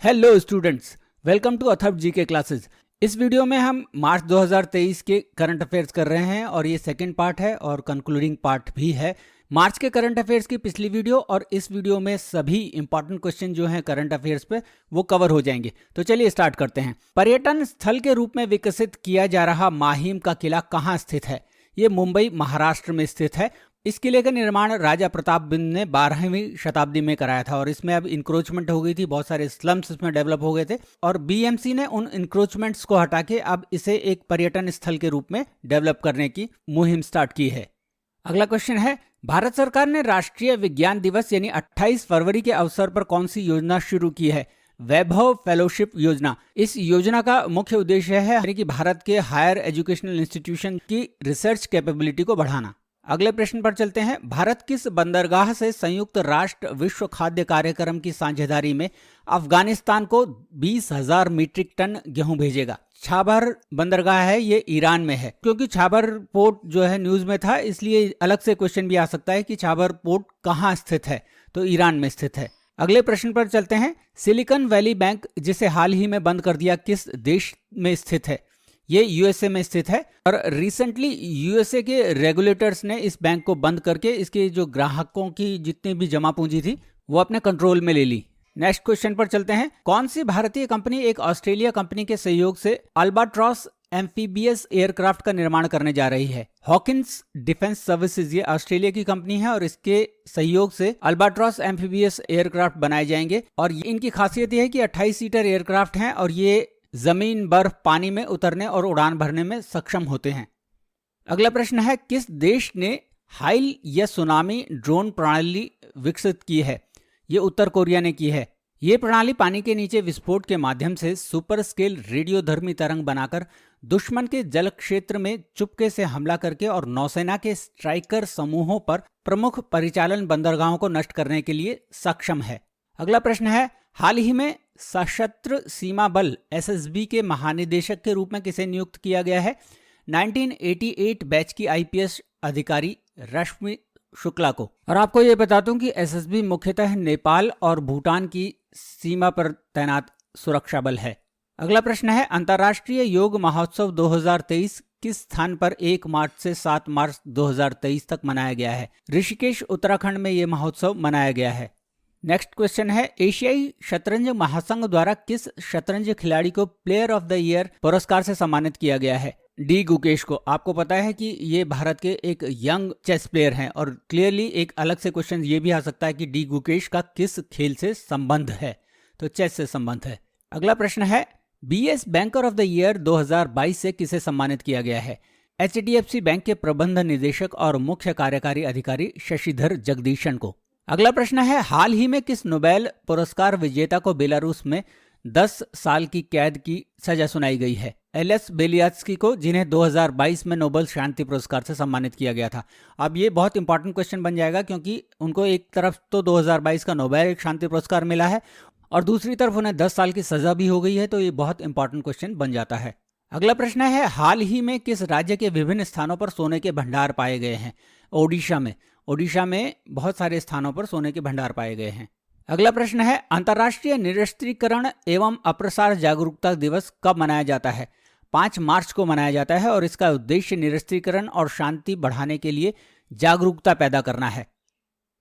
Hello students, welcome to Atharva ji के classes. इस video में हम मार्च 2023 के करंट अफेयर्स कर रहे हैं और ये सेकंड पार्ट है और कंक्लूडिंग पार्ट भी है। मार्च के करंट अफेयर्स की पिछली वीडियो और इस वीडियो में सभी इंपॉर्टेंट क्वेश्चन जो हैं करंट अफेयर्स पे वो कवर हो जाएंगे। तो चलिए स्टार्ट करते हैं। पर्यटन स्थल के रूप में विकसित किया जा रहा माहिम का किला कहाँ स्थित है? ये मुंबई महाराष्ट्र में स्थित है। इस किले का निर्माण राजा प्रताप बिंद ने 12वीं शताब्दी में कराया था और इसमें अब इंक्रोचमेंट हो गई थी, बहुत सारे स्लम्स इसमें डेवलप हो गए थे और बीएमसी ने उन इंक्रोचमेंट्स को हटा के अब इसे एक पर्यटन स्थल के रूप में डेवलप करने की मुहिम स्टार्ट की है। अगला क्वेश्चन है, भारत सरकार ने राष्ट्रीय विज्ञान दिवस यानी 28 फरवरी के अवसर पर कौन सी योजना शुरू की है? वैभव फेलोशिप योजना। इस योजना का मुख्य उद्देश्य है कि भारत के हायर एजुकेशनल इंस्टीट्यूशन की रिसर्च कैपेबिलिटी को बढ़ाना। अगले प्रश्न पर चलते हैं। भारत किस बंदरगाह से संयुक्त राष्ट्र विश्व खाद्य कार्यक्रम की साझेदारी में अफगानिस्तान को 20,000 मीट्रिक टन गेहूं भेजेगा? छाबर बंदरगाह है, ये ईरान में है। क्योंकि छाबर पोर्ट जो है न्यूज में था, इसलिए अलग से क्वेश्चन भी आ सकता है कि छाबर पोर्ट कहाँ स्थित है, तो ईरान में स्थित है। अगले प्रश्न पर चलते हैं। सिलिकॉन वैली बैंक जिसे हाल ही में बंद कर दिया, किस देश में स्थित है? ये यूएसए में स्थित है और रिसेंटली यूएसए के रेगुलेटर्स ने इस बैंक को बंद करके इसके जो ग्राहकों की जितनी भी जमा पूंजी थी वो अपने कंट्रोल में ले ली। नेक्स्ट क्वेश्चन पर चलते हैं। कौन सी भारतीय कंपनी एक ऑस्ट्रेलिया कंपनी के सहयोग से अल्बाट्रॉस एम्फीबियस एयरक्राफ्ट का निर्माण करने जा रही है? हॉकिंस डिफेंस सर्विसेज, ये ऑस्ट्रेलिया की कंपनी है और इसके सहयोग से अल्बाट्रॉस एम्फीबियस एयरक्राफ्ट बनाए जाएंगे और इनकी खासियत यह है कि 28 सीटर एयरक्राफ्ट हैं और ये जमीन, बर्फ, पानी में उतरने और उड़ान भरने में सक्षम होते हैं। अगला प्रश्न है, किस देश ने हाइल या सुनामी ड्रोन प्रणाली विकसित की है? ये उत्तर कोरिया ने की है। ये प्रणाली पानी के नीचे विस्फोट के माध्यम से सुपर स्केल रेडियोधर्मी तरंग बनाकर दुश्मन के जल क्षेत्र में चुपके से हमला करके और नौसेना के स्ट्राइकर समूहों पर प्रमुख परिचालन बंदरगाहों को नष्ट करने के लिए सक्षम है। अगला प्रश्न है, हाल ही में सशस्त्र सीमा बल एसएसबी के महानिदेशक के रूप में किसे नियुक्त किया गया है? 1988 बैच की आईपीएस अधिकारी रश्मि शुक्ला को। और आपको ये बताता हूं कि एसएसबी मुख्यतः नेपाल और भूटान की सीमा पर तैनात सुरक्षा बल है। अगला प्रश्न है, अंतर्राष्ट्रीय योग महोत्सव 2023 किस स्थान पर 1 मार्च से 7 मार्च 2023 तक मनाया गया है? ऋषिकेश, उत्तराखंड में ये महोत्सव मनाया गया है। नेक्स्ट क्वेश्चन है, एशियाई शतरंज महासंघ द्वारा किस शतरंज खिलाड़ी को प्लेयर ऑफ द ईयर पुरस्कार से सम्मानित किया गया है? डी गुकेश को। आपको पता है कि ये भारत के एक यंग चेस प्लेयर हैं और क्लियरली एक अलग से क्वेश्चन ये भी आ सकता है कि डी गुकेश का किस खेल से संबंध है, तो चेस से संबंध है। अगला प्रश्न है, BS banker of the year 2022 से किसे सम्मानित किया गया है? एचडीएफसी बैंक के प्रबंध निदेशक और मुख्य कार्यकारी अधिकारी शशिधर जगदीशन को। अगला प्रश्न है, हाल ही में किस नोबेल पुरस्कार विजेता को बेलारूस में 10 साल की कैद की सजा सुनाई गई है? एलेस बेलियात्स्की को, जिन्हें 2022 में नोबेल शांति पुरस्कार से सम्मानित किया गया था। अब ये बहुत इंपॉर्टेंट क्वेश्चन बन जाएगा क्योंकि उनको एक तरफ तो 2022 का नोबेल शांति पुरस्कार मिला है और दूसरी तरफ उन्हें 10 साल की सजा भी हो गई है, तो ये बहुत इंपॉर्टेंट क्वेश्चन बन जाता है। अगला प्रश्न है, हाल ही में किस राज्य के विभिन्न स्थानों पर सोने के भंडार पाए गए हैं? ओडिशा में। ओडिशा में बहुत सारे स्थानों पर सोने के भंडार पाए गए हैं। अगला प्रश्न है, अंतर्राष्ट्रीय निरस्त्रीकरण एवं अप्रसार जागरूकता दिवस कब मनाया जाता है? 5 मार्च को मनाया जाता है और इसका उद्देश्य निरस्त्रीकरण और शांति बढ़ाने के लिए जागरूकता पैदा करना है।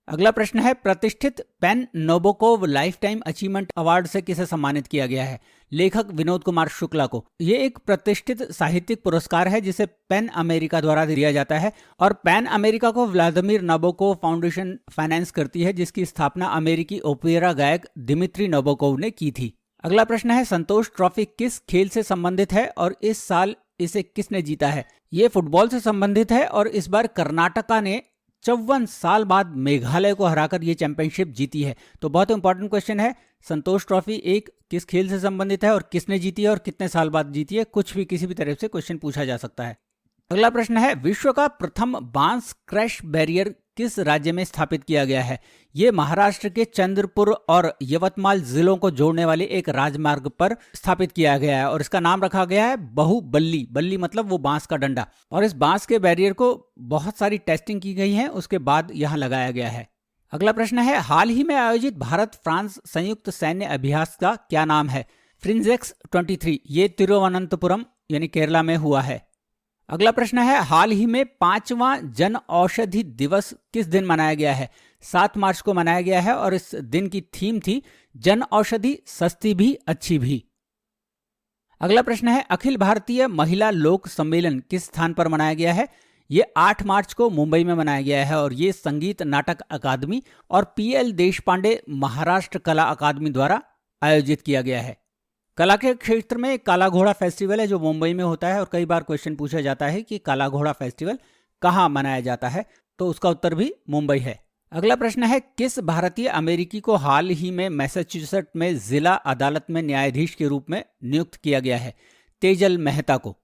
अगला प्रश्न है, प्रतिष्ठित PEN Nabokov lifetime achievement award से किसे सम्मानित किया गया है? लेखक विनोद कुमार शुक्ला को। ये एक प्रतिष्ठित साहित्यिक पुरस्कार है जिसे पेन अमेरिका द्वारा दिया जाता है और पेन अमेरिका को व्लादिमीर नाबोकोव फाउंडेशन फाइनेंस करती है, जिसकी स्थापना अमेरिकी ओपेरा गायक दिमित्री नाबोकोव ने की थी। अगला प्रश्न है, संतोष ट्रॉफी किस खेल से संबंधित है और इस साल इसे किसने जीता है? ये फुटबॉल से संबंधित है और इस बार कर्नाटका ने 54 साल बाद मेघालय को हराकर ये चैंपियनशिप जीती है। तो बहुत इंपॉर्टेंट क्वेश्चन है, संतोष ट्रॉफी एक किस खेल से संबंधित है और किसने जीती है और कितने साल बाद जीती है? कुछ भी किसी भी तरह से क्वेश्चन पूछा जा सकता है। अगला प्रश्न है, विश्व का प्रथम बांस क्रैश बैरियर किस राज्य में स्थापित किया गया है? ये महाराष्ट्र के चंद्रपुर और यवतमाल जिलों को जोड़ने वाले एक राजमार्ग पर स्थापित किया गया है और इसका नाम रखा गया है बहुबल्ली। बल्ली मतलब वो बांस का डंडा। और इस बांस के बैरियर को बहुत सारी टेस्टिंग की गई है, उसके बाद यहाँ लगाया गया है। अगला प्रश्न है, हाल ही में आयोजित भारत फ्रांस संयुक्त सैन्य अभ्यास का क्या नाम है? फ्रिंजेक्स 23। ये तिरुवनंतपुरम यानी केरला में हुआ है। अगला प्रश्न है, हाल ही में 5वां जन औषधि दिवस किस दिन मनाया गया है? 7 मार्च को मनाया गया है और इस दिन की थीम थी जन औषधि सस्ती भी अच्छी भी। अगला प्रश्न है, अखिल भारतीय महिला लोक सम्मेलन किस स्थान पर मनाया गया है? ये 8 मार्च को मुंबई में मनाया गया है और ये संगीत नाटक अकादमी और PL देशपांडे महाराष्ट्र कला अकादमी द्वारा आयोजित किया गया है। कला के क्षेत्र में एक काला घोड़ा फेस्टिवल है जो मुंबई में होता है और कई बार क्वेश्चन पूछा जाता है कि काला घोड़ा फेस्टिवल कहाँ मनाया जाता है, तो उसका उत्तर भी मुंबई है। अगला प्रश्न है, किस भारतीय अमेरिकी को हाल ही में मैसाचुसेट्स में जिला अदालत में न्यायाधीश के रूप में नियुक्त किया गया है? तेजल मेहता को।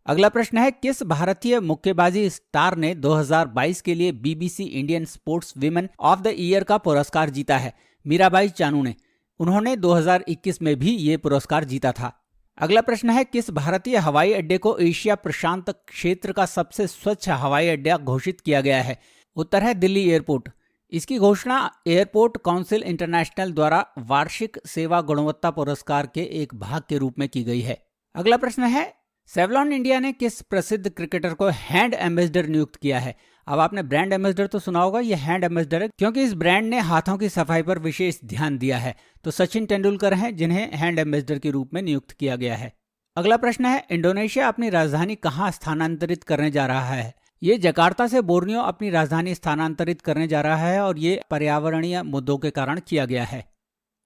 अगला प्रश्न है, किस भारतीय मुक्केबाजी स्टार ने 2022 के लिए BBC Indian sports women of the year का पुरस्कार जीता है? मीराबाई चानू ने। उन्होंने 2021 में भी ये पुरस्कार जीता था। अगला प्रश्न है, किस भारतीय हवाई अड्डे को एशिया प्रशांत क्षेत्र का सबसे स्वच्छ हवाई अड्डा घोषित किया गया है? उत्तर है दिल्ली एयरपोर्ट। इसकी घोषणा एयरपोर्ट काउंसिल इंटरनेशनल द्वारा वार्षिक सेवा गुणवत्ता पुरस्कार के एक भाग के रूप में की गई है। अगला प्रश्न है, सेवलॉन इंडिया ने किस प्रसिद्ध क्रिकेटर को हैंड एम्बेसडर नियुक्त किया है? अब आपने ब्रांड एम्बेसडर तो सुना होगा, ये हैंड एम्बेसडर है क्योंकि इस ब्रांड ने हाथों की सफाई पर विशेष ध्यान दिया है। तो सचिन तेंदुलकर हैं जिन्हें हैंड एम्बेसडर के रूप में नियुक्त किया गया है। अगला प्रश्न है, इंडोनेशिया अपनी राजधानी कहाँ स्थानांतरित करने जा रहा है? ये जकार्ता से बोर्नियो अपनी राजधानी स्थानांतरित करने जा रहा है और ये पर्यावरणीय मुद्दों के कारण किया गया है।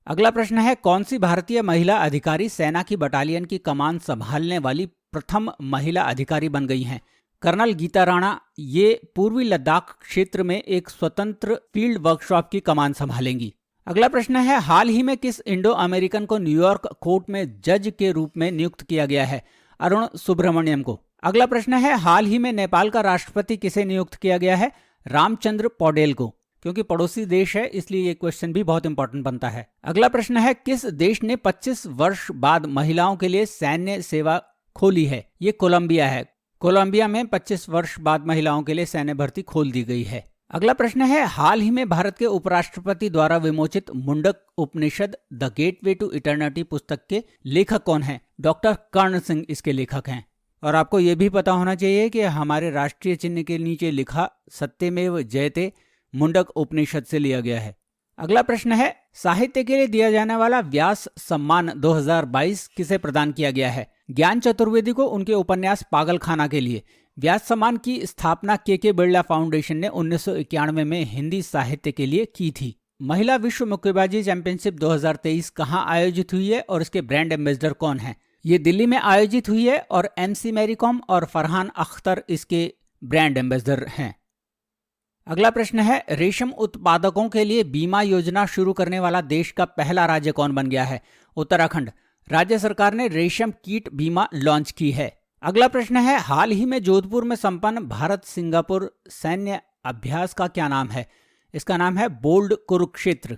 अगला प्रश्न है, कौन सी भारतीय महिला अधिकारी सेना की बटालियन की कमान संभालने वाली प्रथम महिला अधिकारी बन गई हैं? कर्नल गीता राणा। ये पूर्वी लद्दाख क्षेत्र में एक स्वतंत्र फील्ड वर्कशॉप की कमान संभालेंगी। अगला प्रश्न है, हाल ही में किस इंडो अमेरिकन को न्यूयॉर्क कोर्ट में जज के रूप में नियुक्त किया गया है? अरुण सुब्रमण्यम को। अगला प्रश्न है, हाल ही में नेपाल का राष्ट्रपति किसे नियुक्त किया गया है? रामचंद्र पौडेल को। क्योंकि पड़ोसी देश है इसलिए ये क्वेश्चन भी बहुत इंपॉर्टेंट बनता है। अगला प्रश्न है, किस देश ने 25 वर्ष बाद महिलाओं के लिए सैन्य सेवा खोली है? ये कोलंबिया है। कोलंबिया में 25 वर्ष बाद महिलाओं के लिए सैन्य भर्ती खोल दी गई है। अगला प्रश्न है, हाल ही में भारत के उपराष्ट्रपति द्वारा विमोचित मुंडक उपनिषद द गेटवे टू इटर्निटी पुस्तक के लेखक कौन है? डॉक्टर कर्ण सिंह इसके लेखक हैं। और आपको ये भी पता होना चाहिए कि हमारे राष्ट्रीय चिन्ह के नीचे लिखा सत्यमेव जयते मुंडक उपनिषद से लिया गया है। अगला प्रश्न है, साहित्य के लिए दिया जाने वाला व्यास सम्मान 2022 किसे प्रदान किया गया है? ज्ञान चतुर्वेदी को उनके उपन्यास पागलखाना के लिए। व्यास सम्मान की स्थापना के बिरला फाउंडेशन ने 1991 में हिंदी साहित्य के लिए की थी। महिला विश्व मुक्केबाजी चैंपियनशिप 2023 कहाँ आयोजित हुई है और इसके ब्रांड एम्बेसडर कौन है? ये दिल्ली में आयोजित हुई है और MC मैरी कॉम और फरहान अख्तर इसके ब्रांड एम्बेसडर हैं। अगला प्रश्न है, रेशम उत्पादकों के लिए बीमा योजना शुरू करने वाला देश का पहला राज्य कौन बन गया है? उत्तराखंड। राज्य सरकार ने रेशम कीट बीमा लॉन्च की है। अगला प्रश्न है, हाल ही में जोधपुर में संपन्न भारत सिंगापुर सैन्य अभ्यास का क्या नाम है? इसका नाम है बोल्ड कुरुक्षेत्र।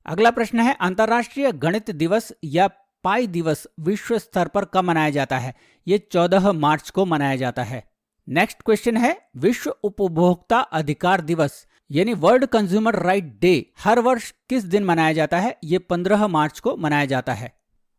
अगला प्रश्न है, अंतर्राष्ट्रीय गणित दिवस या पाई दिवस विश्व स्तर पर कब मनाया जाता है? ये 14 मार्च को मनाया जाता है। नेक्स्ट क्वेश्चन है, विश्व उपभोक्ता अधिकार दिवस यानी वर्ल्ड कंज्यूमर राइट डे हर वर्ष किस दिन मनाया जाता है? ये 15 मार्च को मनाया जाता है।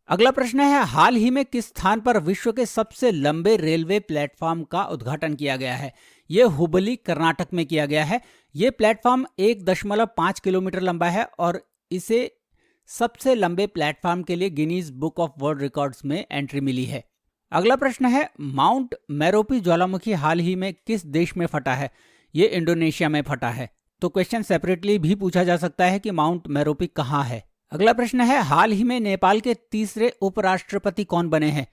अगला प्रश्न है, हाल ही में किस स्थान पर विश्व के सबसे लंबे रेलवे प्लेटफॉर्म का उद्घाटन किया गया है? ये हुबली कर्नाटक में किया गया है। ये प्लेटफॉर्म 1.5 किलोमीटर लंबा है और इसे सबसे लंबे प्लेटफॉर्म के लिए Guinness book of world records में एंट्री मिली है। अगला प्रश्न है, माउंट मेरोपी ज्वालामुखी हाल ही में किस देश में फटा है? ये इंडोनेशिया में फटा है। तो क्वेश्चन सेपरेटली भी पूछा जा सकता है कि माउंट मेरोपी कहाँ है। अगला प्रश्न है, हाल ही में नेपाल के तीसरे उपराष्ट्रपति कौन बने हैं?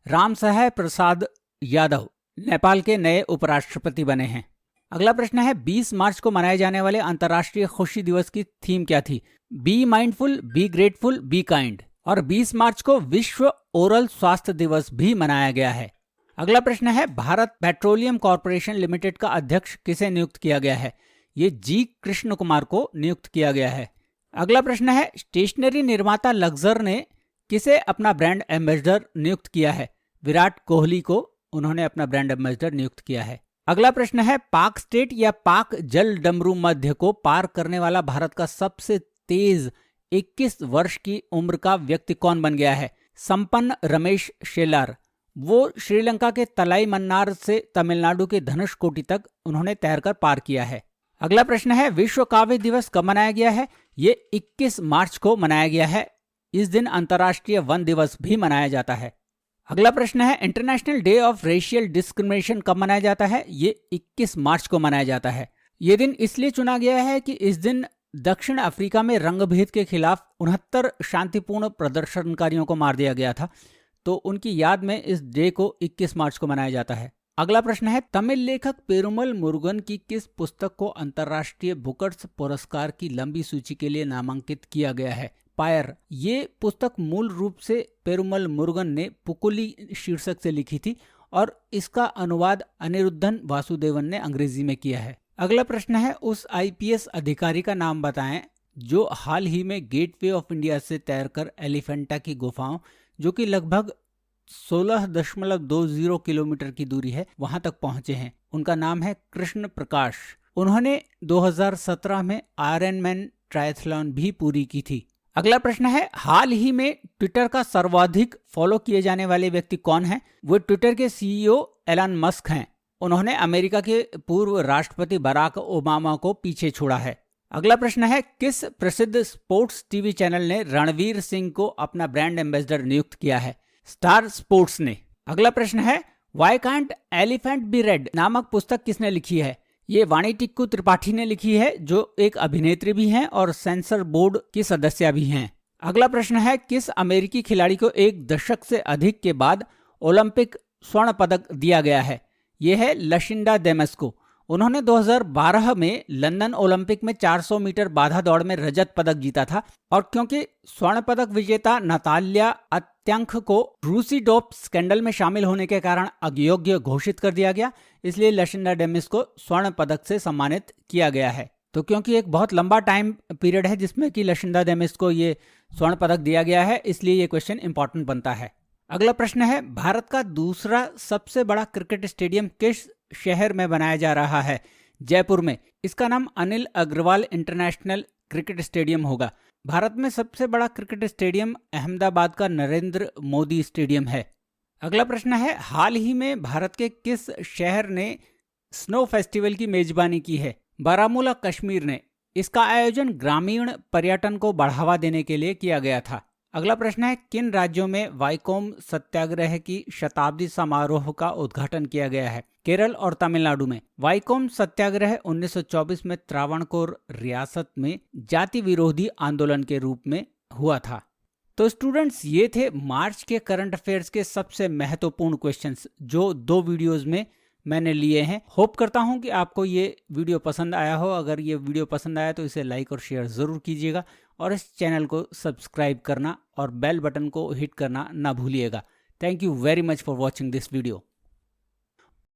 रामसहाय प्रसाद यादव नेपाल के नए उपराष्ट्रपति बने हैं। अगला प्रश्न है, 20 मार्च को मनाए जाने वाले अंतर्राष्ट्रीय खुशी दिवस की थीम क्या थी? Be mindful, be grateful, be kind. और 20 मार्च को विश्व ओरल स्वास्थ्य दिवस भी मनाया गया है। अगला प्रश्न है, भारत पेट्रोलियम कॉर्पोरेशन लिमिटेड का अध्यक्ष किसे नियुक्त किया गया है? ये जी कृष्ण कुमार को नियुक्त किया गया है। अगला प्रश्न है, स्टेशनरी निर्माता लक्जर ने किसे अपना ब्रांड एम्बेसडर नियुक्त किया है? विराट कोहली को उन्होंने अपना ब्रांड एम्बेसडर नियुक्त किया है। अगला प्रश्न है, पाक स्टेट या पाक जल डमरू मध्य को पार करने वाला भारत का सबसे तेज 21 वर्ष की उम्र का व्यक्ति कौन बन गया है? संपन्न रमेश शेलार। वो श्रीलंका के तलाई मन्नार से तमिलनाडु के धनुषकोटी तक उन्होंने तैरकर पार किया है। अगला प्रश्न है, विश्व काव्य दिवस कब मनाया गया है? ये 21 मार्च को मनाया गया है। इस दिन अंतर्राष्ट्रीय वन दिवस भी मनाया जाता है। अगला प्रश्न है, international day of racial discrimination कब मनाया जाता है? ये 21 मार्च को मनाया जाता है। ये दिन इसलिए चुना गया है कि इस दिन दक्षिण अफ्रीका में रंगभेद के खिलाफ 69 शांतिपूर्ण प्रदर्शनकारियों को मार दिया गया था, तो उनकी याद में इस डे को 21 मार्च को मनाया जाता है। अगला प्रश्न है, तमिल लेखक पेरुमल मुरुगन की किस पुस्तक को अंतर्राष्ट्रीय बुकर्स पुरस्कार की लंबी सूची के लिए नामांकित किया गया है? पायर। ये पुस्तक मूल रूप से पेरुमल मुरुगन ने पुकुली शीर्षक से लिखी थी और इसका अनुवाद अनिरुद्धन वासुदेवन ने अंग्रेजी में किया है। अगला प्रश्न है, उस IPS अधिकारी का नाम बताएं जो हाल ही में गेटवे ऑफ इंडिया से तैरकर एलिफेंटा की गुफाओं, जो कि लगभग 16.20 किलोमीटर की दूरी है, वहां तक पहुंचे हैं। उनका नाम है कृष्ण प्रकाश। उन्होंने 2017 में आयरनमैन ट्रायथलॉन भी पूरी की थी। अगला प्रश्न है, हाल ही में ट्विटर का सर्वाधिक फॉलो किए जाने वाले व्यक्ति कौन है? वो ट्विटर के CEO एलन मस्क हैं। उन्होंने अमेरिका के पूर्व राष्ट्रपति बराक ओबामा को पीछे छोड़ा है। अगला प्रश्न है, किस प्रसिद्ध स्पोर्ट्स टीवी चैनल ने रणवीर सिंह को अपना ब्रांड एम्बेसडर नियुक्त किया है? स्टार स्पोर्ट्स ने। अगला प्रश्न है, why can't elephant be red नामक पुस्तक किसने लिखी है? ये वाणी टिक्कू त्रिपाठी ने लिखी है, जो एक अभिनेत्री भी हैं और सेंसर बोर्ड की सदस्य भी हैं। अगला प्रश्न है, किस अमेरिकी खिलाड़ी को एक दशक से अधिक के बाद ओलंपिक स्वर्ण पदक दिया गया है? यह है लशिंडा डेमस को। उन्होंने 2012 में लंदन ओलंपिक में 400 मीटर बाधा दौड़ में रजत पदक जीता था, और क्योंकि स्वर्ण पदक विजेता नताल्या अत्यंक को रूसी डोप स्कैंडल में शामिल होने के कारण अयोग्य घोषित कर दिया गया, इसलिए लशिंडा डेमिस को स्वर्ण पदक से सम्मानित किया गया है। तो क्योंकि एक बहुत लंबा टाइम पीरियड है जिसमें कि लशिंडा डेमिस को ये स्वर्ण पदक दिया गया है, इसलिए ये क्वेश्चन इंपॉर्टेंट बनता है। अगला प्रश्न है, भारत का दूसरा सबसे बड़ा क्रिकेट स्टेडियम किस शहर में बनाया जा रहा है? जयपुर में। इसका नाम Anil Agarwal international cricket stadium होगा। भारत में सबसे बड़ा क्रिकेट स्टेडियम अहमदाबाद का नरेंद्र मोदी स्टेडियम है। अगला प्रश्न है, हाल ही में भारत के किस शहर ने स्नो फेस्टिवल की मेजबानी की है? बारामूला, कश्मीर ने। इसका आयोजन ग्रामीण पर्यटन को बढ़ावा देने के लिए किया गया था। अगला प्रश्न है, किन राज्यों में वाइकोम सत्याग्रह की शताब्दी समारोह का उद्घाटन किया गया है? केरल और तमिलनाडु में। वाइकोम सत्याग्रह 1924 में त्रावणकोर रियासत में जाति विरोधी आंदोलन के रूप में हुआ था। तो स्टूडेंट्स, ये थे मार्च के करंट अफेयर्स के सबसे महत्वपूर्ण क्वेश्चंस जो 2 वीडियोस में मैंने लिए हैं। होप करता हूं कि आपको ये वीडियो पसंद आया हो। अगर ये वीडियो पसंद आया तो इसे लाइक और शेयर ज़रूर कीजिएगा, और इस चैनल को सब्सक्राइब करना और बेल बटन को हिट करना ना भूलिएगा। Thank you very much for watching this video.